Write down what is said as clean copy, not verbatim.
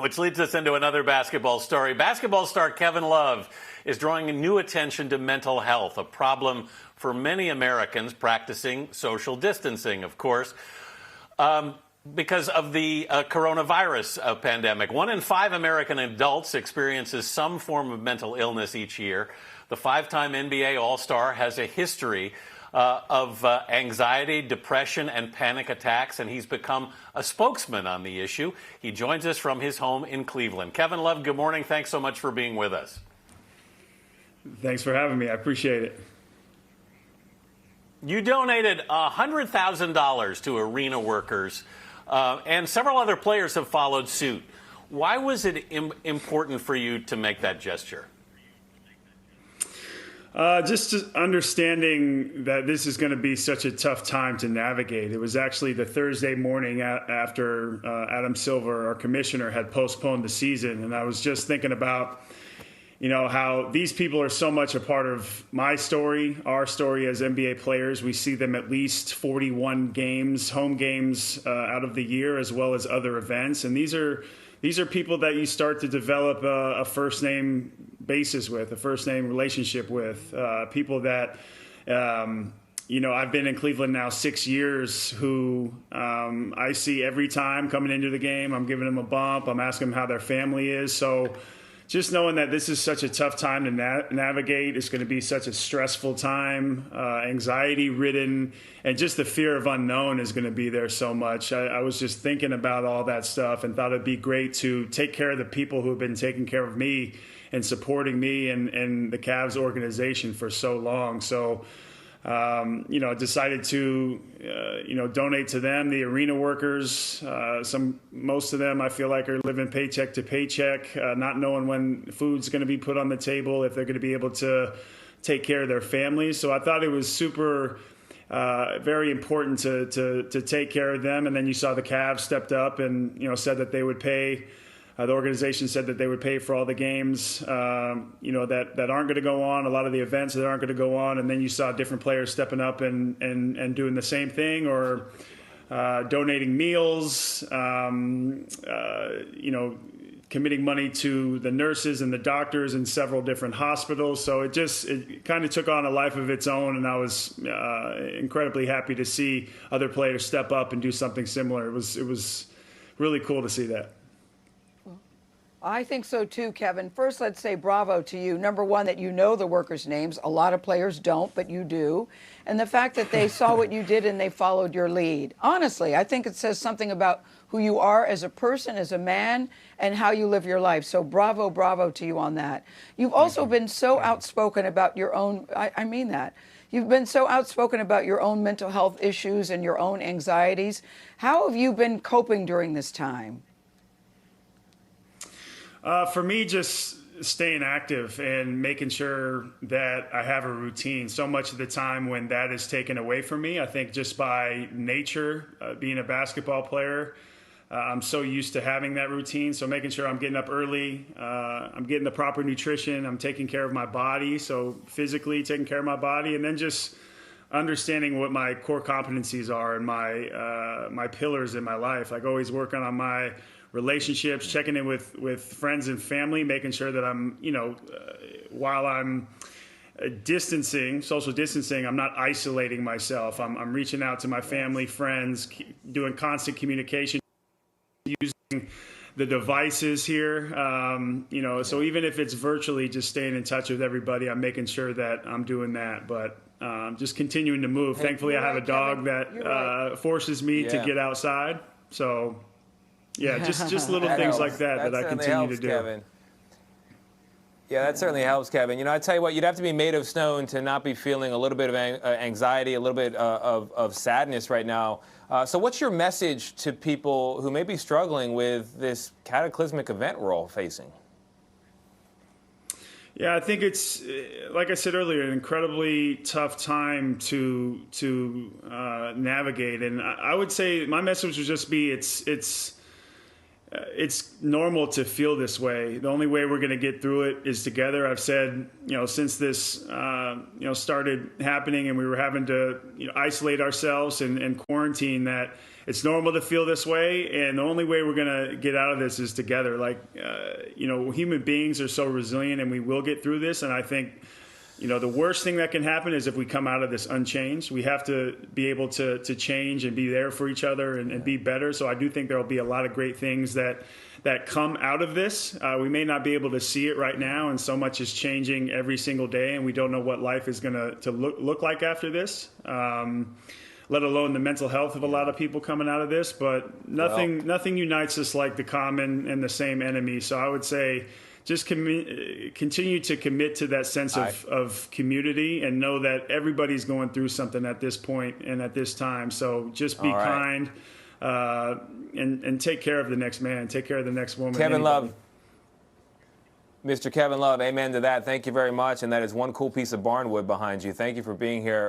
which leads us into another basketball story. Basketball star Kevin Love is drawing new attention to mental health, a problem for many Americans practicing social distancing, of course, because of the coronavirus pandemic. 1 in 5 American adults experiences some form of mental illness each year. The 5-time NBA All-Star has a history of anxiety, depression, and panic attacks, and he's become a spokesman on the issue. He joins us from his home in Cleveland. Kevin Love, good morning. Thanks so much for being with us. Thanks for having me. I appreciate it. You donated $100,000 to arena workers, and several other players have followed suit. Why was it important for you to make that gesture? Just understanding that this is going to be such a tough time to navigate. It was actually the Thursday morning after Adam Silver, our commissioner, had postponed the season. And I was just thinking about, how these people are so much a part of my story, our story as NBA players. We see them at least 41 games, home games out of the year, as well as other events. And these are people that you start to develop a first name basis with, a first name relationship with, people that, I've been in Cleveland now 6 years who I see every time coming into the game. I'm giving them a bump. I'm asking them how their family is. So just knowing that this is such a tough time to navigate, it's going to be such a stressful time, anxiety-ridden, and just the fear of unknown is going to be there so much. I was just thinking about all that stuff and thought it'd be great to take care of the people who have been taking care of me and supporting me and the Cavs organization for so long. So, decided to, donate to them, the arena workers. Most of them I feel like are living paycheck to paycheck, not knowing when food's going to be put on the table, if they're going to be able to take care of their families. So I thought it was super, very important to take care of them. And then you saw the Cavs stepped up and, said that they would pay. The organization said that they would pay for all the games, that aren't going to go on, a lot of the events that aren't going to go on. And then you saw different players stepping up and doing the same thing, or donating meals, committing money to the nurses and the doctors in several different hospitals. So it kind of took on a life of its own. And I was incredibly happy to see other players step up and do something similar. It was really cool to see that. I think so too, Kevin. First, let's say bravo to you. Number one, that you know the workers' names. A lot of players don't, but you do. And the fact that they saw what you did and they followed your lead. Honestly, I think it says something about who you are as a person, as a man, and how you live your life. So bravo, bravo to you on that. You've also been so outspoken about your own, I mean that. You've been so outspoken about your own mental health issues and your own anxieties. How have you been coping during this time? For me, just staying active and making sure that I have a routine. So much of the time when that is taken away from me, I think just by nature, being a basketball player, I'm so used to having that routine. So making sure I'm getting up early, I'm getting the proper nutrition, I'm taking care of my body. So physically taking care of my body, and then just understanding what my core competencies are and my pillars in my life. Like always working on my relationships, checking in with friends and family, making sure that I'm, while I'm social distancing, I'm not isolating myself. I'm reaching out to my family, friends, doing constant communication, using the devices here. So even if it's virtually, just staying in touch with everybody, I'm making sure that I'm doing that. But just continuing to move. Thankfully, I have a dog that forces me to get outside. So yeah, just little things like that I continue to do. Kevin. Yeah, that certainly helps, Kevin. I tell you what, you'd have to be made of stone to not be feeling a little bit of anxiety, a little bit of sadness right now. So what's your message to people who may be struggling with this cataclysmic event we're all facing? Yeah, I think it's, like I said earlier, an incredibly tough time to navigate. And I would say my message would just be it's normal to feel this way. The only way we're going to get through it is together. I've said, since this, started happening and we were having to isolate ourselves and quarantine, that it's normal to feel this way. And the only way we're going to get out of this is together. Human beings are so resilient, and we will get through this. And I think, the worst thing that can happen is if we come out of this unchanged. We have to be able to change and be there for each other and be better. So I do think there will be a lot of great things that come out of this. We may not be able to see it right now, and so much is changing every single day, and we don't know what life is going to look like after this, let alone the mental health of a lot of people coming out of this. But nothing unites us like the common and the same enemy. So I would say, just continue to commit to that sense of community, and know that everybody's going through something at this point and at this time. So just be kind and take care of the next man, take care of the next woman. Kevin Love. Mr. Kevin Love, amen to that. Thank you very much. And that is one cool piece of barnwood behind you. Thank you for being here.